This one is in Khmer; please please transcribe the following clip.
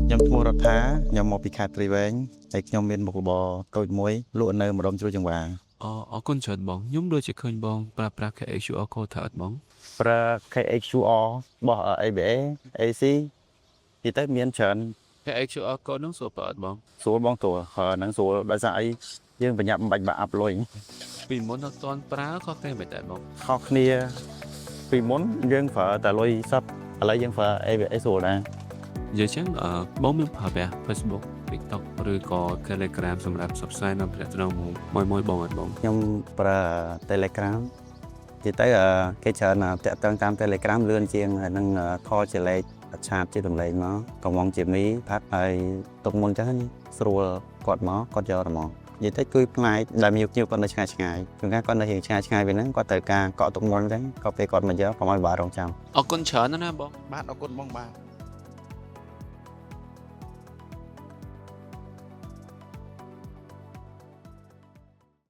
ខ្ញុំឈ្មោះរដ្ឋាខ្ញុំមកពីខេត្តព្រៃវែងហើយខ្ញុំមានមុខរបរតូចមួយលក់នៅម្ដុំជ្រោយចង្វាអរគុណច្រើនបងខ្ញុំដូចជាឃើញបងប្រើប្រាស់ QR code ថាអត់បងប្រើ KHQR របស់ ABA AC ទីទៅមានច្រើន QR code ហ្នឹងសួរប្រើអត់បង ស្រួលបងតួហ្នឹងស្រួលដោយសារអីយើងបញ្ញាប់មិនបាច់បាក់អាប់លុយ ពីមុនអត់ទាន់ប្រើខុសគ្នាមិនដែរបង ខុសគ្នាពីមុនយើងប្រើតែលុយសុទ្ធឥឡូវយើងប្រើ ABA ស្រួលដែរ និយាយចឹងបងមានប្រើប្រាស់ Facebook TikTok ឬក៏ Telegram សម្រាប់ផ្សព្វផ្សាយនៅប្រទេសមួយបងអត់បង ខ្ញុំប្រើ Telegram ទីទៅគេច្រើនតាក់ទងតាម Telegram លឿនជាងនឹងខលជាលេខឆាតជាទំលែងមកកំងជាមីផាត់ហើយទុកមុនចឹងស្រួលគាត់មកគាត់យកទៅមកនិយាយទៅគឺផ្នែកដែលមានភ្ញៀវគាត់នៅឆ្ងាយឆ្ងាយជួនកាលគាត់នៅរៀងឆ្ងាយឆ្ងាយវិញហ្នឹងគាត់ត្រូវការកក់ទុកមុនចឹងក៏ពេលគាត់មកយកកុំឲ្យបាររងចាំ អរគុណច្រើនណាស់បង បាទអរគុណបងបាទ